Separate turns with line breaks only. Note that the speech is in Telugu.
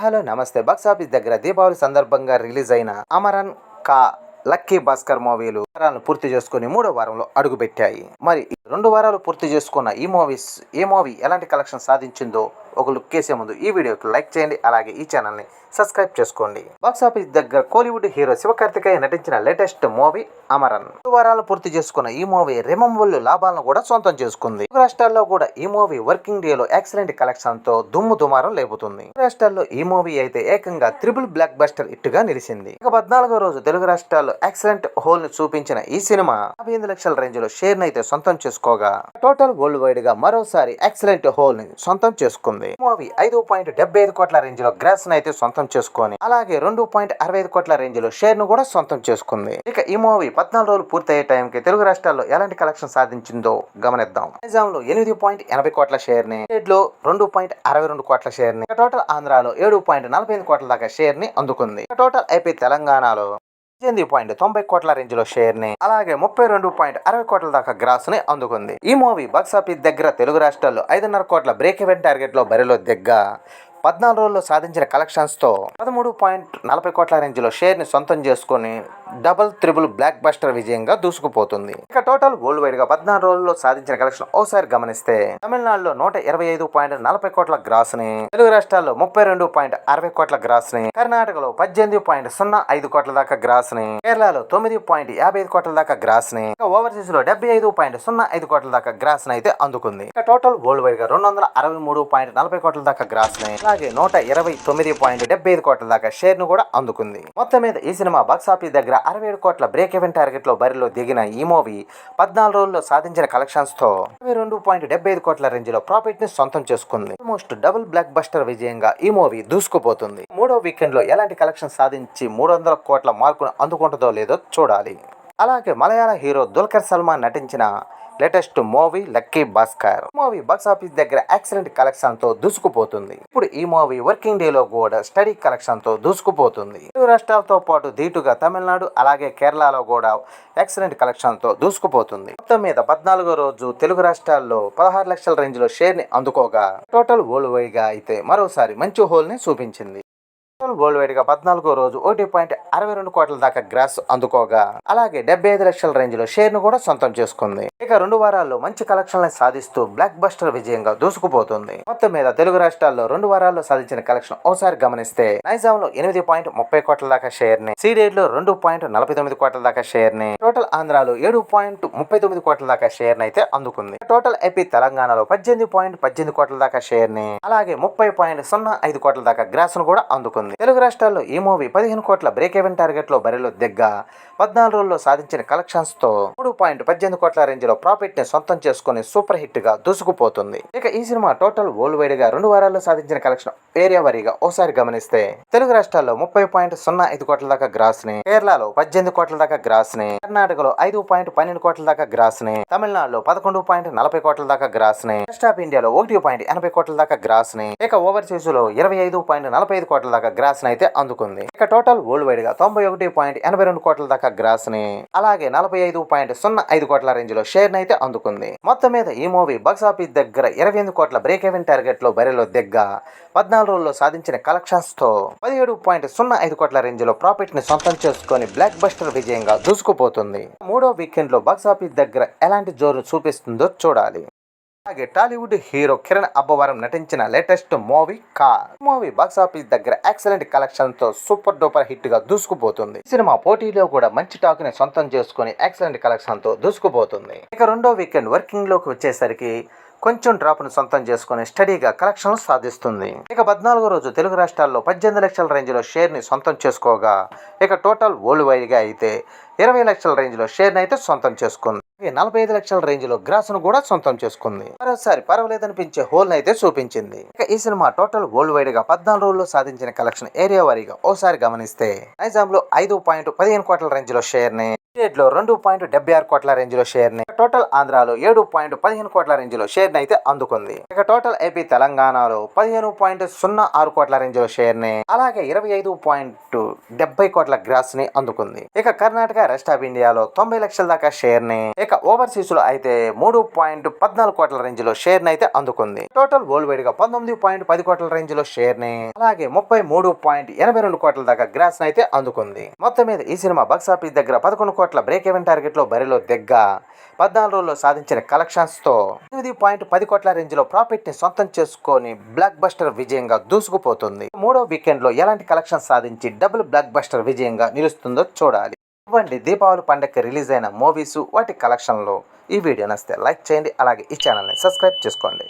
హలో నమస్తే. బాక్సాఫీస్ దగ్గర దీపావళి సందర్భంగా రిలీజ్ అయిన అమరన్, కా, లక్కీ భాస్కర్ మూవీలు వారాలను పూర్తి చేసుకుని మూడో వారంలో అడుగుపెట్టాయి. మరి ఈ 2 వారాలు పూర్తి చేసుకున్న ఈ మూవీ ఎలాంటి కలెక్షన్ సాధించిందో ఒక లుక్ వేసే ముందు ఈ వీడియోకి లైక్ చేయండి. అలాగే ఈ ఛానల్ ని సబ్స్క్రైబ్ చేసుకోండి. బాక్సాఫీస్ దగ్గర కోలీవుడ్ హీరో శివకార్తికేయ నటించిన లేటెస్ట్ మూవీ అమరన్. 2 వారాలు పూర్తి చేసుకున్న ఈ మూవీ రెమంబుల్ లాభాలను కూడా సొంతం చేసుకుంది. రాష్ట్రాల్లో కూడా ఈ మూవీ వర్కింగ్ డే లో ఎక్సలెంట్ కలెక్షన్ తో దుమ్ము దుమారం లేపుతుంది. రాష్ట్రాల్లో ఈ మూవీ అయితే ఏకంగా త్రిబుల్ బ్లాక్ బస్టర్ హిట్ గా నిలిచింది. ఇక 14వ రోజు తెలుగు రాష్ట్రాల్లో ఎక్సలెంట్ హోల్ ని చూపించిన ఈ సినిమా 58 లక్షల రేంజ్ లో షేర్ ని అయితే సొంతం చేసుకోగా టోటల్ వరల్డ్ వైడ్ గా మరోసారి ఎక్సలెంట్ హోల్ ని సొంతం చేసుకుంది. మూవీ 5.75 కోట్ల రేంజ్ లో గ్రాస్ ని అయితే సొంతం చేసుకొని అలాగే 2.65 కోట్ల రేంజ్ లో షేర్ ను కూడా సొంతం చేసుకుంది. ఇక ఈ మూవీ 14 రోజులు పూర్తయ్యే టైంకి తెలుగు రాష్ట్రాల్లో ఎలాంటి కలెక్షన్ సాధించిందో గమనిద్దాం. నిజాంలో 8.80 కోట్ల షేర్ ని, స్టేట్ లో 2.62 కోట్ల షేర్ ని, టోటల్ ఆంధ్రాలో 7.45 కోట్ల దాకా షేర్ ని అందుకుంది. టోటల్ ఏపీ తెలంగాణలో 18.90 కోట్ల రేంజ్ లో షేర్ ని అలాగే 32.60 కోట్ల దాకా గ్రాస్ ని అందుకుంది. ఈ మూవీ బాక్సాఫీస్ దగ్గర తెలుగు రాష్ట్రాల్లో 5.5 కోట్ల బ్రేక్ ఈవెన్ టార్గెట్ లో బరిలో దిగ్గా 14 రోజుల్లో సాధించిన కలెక్షన్స్ తో 13.40 కోట్ల రేంజ్ లో షేర్ ని సొంతం చేసుకుని డబుల్ త్రిబుల్ బ్లాక్ బస్టర్ విజయంగా దూసుకుపోతుంది. ఇక టోటల్ వరల్డ్ వైడ్ గా 14 రోజుల్లో సాధించిన కలెక్షన్ ఒకసారి గమనిస్తే తమిళనాడులో 125.40 కోట్ల గ్రాస్ ని, తెలుగు రాష్ట్రాల్లో 32.60 కోట్ల గ్రాస్ ని, కర్ణాటకలో 18.05 కోట్ల దాకా గ్రాస్ ని, కేరళలో 9.55 కోట్ల దాకా గ్రాస్ ని, ఇక ఓవర్సీస్ లో 75.05 కోట్ల దాకా గ్రాస్ ని అయితే అందుకుంది. ఇక టోటల్ వరల్డ్ వైడ్ గా 263.40 కోట్ల దాకా గ్రాస్ ని అలాగే 129.75 కోట్ల దాకా షేర్ ను కూడా అందుకుంది. మొత్తం మీద ఈ సినిమా బాక్సాఫీస్ దగ్గర 67 కోట్ల బ్రేక్ ఈవెన్ టార్గెట్ లో బరిలో దిగిన ఈ మూవీ 14 రోజుల్లో సాధించిన కలెక్షన్స్ తో 22.75 కోట్ల రేంజ్ లో ప్రాఫిట్ ని సొంతం చేసుకుంది. ఆల్మోస్ట్ డబుల్ బ్లాక్ బస్టర్ విజయంగా ఈ మూవీ దూసుకుపోతుంది. మూడో వీకెండ్ లో ఎలాంటి కలెక్షన్ సాధించి 300 కోట్ల మార్కును అందుకుంటుందో లేదో చూడాలి. అలాగే మలయాళ హీరో దుల్కర్ సల్మాన్ నటించిన latest movie lucky Bhaskar movie box office దగ్గర ఎక్సలెంట్ కలెక్షన్ తో దూసుకుపోతుంది. ఇప్పుడు ఈ మూవీ వర్కింగ్ డే లో కూడా స్టడీ కలెక్షన్ తో దూసుకుపోతుంది. తెలుగు రాష్ట్రాలతో పాటు ధీటుగా తమిళనాడు అలాగే కేరళలో కూడా ఎక్సలెంట్ కలెక్షన్ తో దూసుకుపోతుంది. మొత్తం మీద 14వ రోజు తెలుగు రాష్ట్రాల్లో 16 లక్షల రేంజ్ లో షేర్ ని అందుకోగా టోటల్ వరల్డ్ వైడ్ గా అయితే మరోసారి మంచి హోల్ ని చూపించింది. వరల్డ్ వైడ్ గా 14వ రోజు 1.62 కోట్ల దాకా గ్రాస్ అందుకోగా అలాగే 75 లక్షల రేంజ్ లో షేర్ ను కూడా సొంతం చేసుకుంది. ఇక 2 వారాల్లో మంచి కలెక్షన్ సాధిస్తూ బ్లాక్ బస్టర్ విజయంగా దూసుకుపోతుంది. మొత్తం మీద తెలుగు రాష్ట్రాల్లో 2 వారాల్లో సాధించిన కలెక్షన్ ఒకసారి గమనిస్తే నైజాంలో 8.30 కోట్ల దాకా షేర్ ని, సీడెడ్ లో 2.49 కోట్ల దాకా షేర్ ని, టోటల్ ఆంధ్రాలో 7.39 కోట్ల దాకా షేర్ ని అయితే అందుకుంది. టోటల్ ఏపీ తెలంగాణలో 18.18 కోట్ల దాకా షేర్ ని అలాగే 30.05 కోట్ల దాకా గ్రాస్ ను కూడా అందుకుంది. తెలుగు రాష్ట్రాల్లో ఈ మూవీ 15 కోట్ల బ్రేక్ ఈవెన్ టార్గెట్ లో బరిలో దిగ్గా 14 రోజుల్లో సాధించిన కలెక్షన్స్ తో 3.18 కోట్ల రేంజ్ లో ప్రాఫిట్ ని సొంతం చేసుకుని సూపర్ హిట్ గా దూసుకుపోతుంది. ఇక ఈ సినిమా టోటల్ వరల్డ్ వైడ్ గా 2 వారాల్లో సాధించిన కలెక్షన్ ఏరియా వారీగా ఒకసారి గమనిస్తే తెలుగు రాష్ట్రాల్లో 30.05 కోట్ల దాకా గ్రాస్ ని, కేరళలో 18 కోట్ల దాకా గ్రాస్ ని, కర్ణాటకలో 5.12 కోట్ల దాకా గ్రాస్ ని, తమిళనాడులో 11.40 కోట్ల దాకా గ్రాస్ ని, వెస్ట్ ఆఫ్ ఇండియాలో 1.80 కోట్ల దాకా గ్రాస్ ని, ఇక ఓవర్సీస్ లో 25.45 కోట్ల దాకా గ్రాస్ ని అయితే అందుకుంది. ఇక టోటల్ వరల్డ్ వైడ్ గా 91.82 కోట్ల దాకా గ్రాస్ ని అలాగే 45.05 కోట్ల రేంజ్ లో షేర్ ని అయితే అందుకుంది. మొత్తం మీద ఈ మూవీ బాక్సాఫీస్ దగ్గర 28 కోట్ల బ్రేక్ ఈవెన్ టార్గెట్ లో బరిలో దిగ్గా 14 రోజుల్లో సాధించిన కలెక్షన్స్ తో 17.05 కోట్ల రేంజ్ లో ప్రాఫిట్ ని సొంతం చేసుకుని బ్లాక్ బస్టర్ విజయంగా దూసుకుపోతుంది. మూడో వీకెండ్ లో బాక్సాఫీస్ దగ్గర ఎలాంటి జోరు చూపిస్తుందో చూడాలి. అలాగే టాలీవుడ్ హీరో కిరణ్ అబ్బవరం నటించిన లేటెస్ట్ మూవీ కా మూవీ బాక్సాఫీస్ దగ్గర ఎక్సలెంట్ కలెక్షన్ తో సూపర్ డూపర్ హిట్ గా దూసుకుపోతుంది. సినిమా పోటీలో కూడా మంచి టాక్ ని సొంతం చేసుకుని ఎక్సలెంట్ కలెక్షన్ తో దూసుకుపోతుంది. ఇక రెండో వీకెండ్ వర్కింగ్ లోకి వచ్చేసరికి కొంచెం డ్రాప్ ను సొంతం చేసుకుని స్టడీగా కలెక్షన్ సాధిస్తుంది. ఇక 14వ రోజు తెలుగు రాష్ట్రాల్లో 18 లక్షల రేంజ్ లో షేర్ ని సొంతం చేసుకోగా ఇక టోటల్ వరల్డ్ వైడ్ గా అయితే 20 లక్షల రేంజ్ లో షేర్ ని అయితే సొంతం చేసుకుంది. 45 లక్షల రేంజ్ లో గ్రాస్ ను కూడా సొంతం చేసుకుంది. మరోసారి పర్వాలేదనిపించే హోల్ ని అయితే చూపించింది. ఇక ఈ సినిమా టోటల్ వరల్డ్ వైడ్ గా 14 రోజుల్లో సాధించిన కలెక్షన్ ఏరియా వారీగా ఒకసారి గమనిస్తే నైజాం లో 5.15 కోట్ల రేంజ్ లో షేర్ ని, స్టేట్ లో 2.76 కోట్ల రేంజ్ లో షేర్ ని, టోటల్ ఆంధ్రాలో 7.15 కోట్ల రేంజ్ లో షేర్ ని అయితే అందుకుంది. ఇక టోటల్ ఏపీ తెలంగాణలో 15.06 కోట్ల రేంజ్ లో షేర్ ని, అలాగే 25.70 కోట్ల గ్రాస్ ని అందుకుంది. ఇక కర్ణాటక రెస్ట్ ఆఫ్ ఇండియాలో 90 లక్షల దాకా షేర్ ని, ఇక ఓవర్సీస్ లో అయితే 3.14 కోట్ల రేంజ్ లో షేర్ ని అయితే అందుకుంది. టోటల్ వరల్డ్ వైడ్ గా 19.10 కోట్ల రేంజ్ లో షేర్ ని, అలాగే 33.82 కోట్ల దాకా గ్రాస్ ని అయితే అందుకుంది. మొత్తం మీద ఈ సినిమా బాక్సాఫీస్ దగ్గర 11 కోట్ల బ్రేక్ ఈవెన్ టార్గెట్ లో బరిలో దిగ్గా 14 రోజుల్లో సాధించిన కలెక్షన్స్ తో 8.10 కోట్ల రేంజ్ లో ప్రాఫిట్ ని సొంతం చేసుకొని బ్లాక్ బస్టర్ విజయంగా దూసుకుపోతుంది. మూడో వీకెండ్ లో ఎలాంటి కలెక్షన్ సాధించి డబుల్ బ్లాక్ బస్టర్ విజయంగా నిలుస్తుందో చూడాలి. ఇవ్వండి దీపావళి పండుగకి రిలీజ్ అయిన మూవీస్ వాటి కలెక్షన్లో. ఈ వీడియో నచ్చితే లైక్ చేయండి, అలాగే ఈ ఛానల్ని సబ్స్క్రైబ్ చేసుకోండి.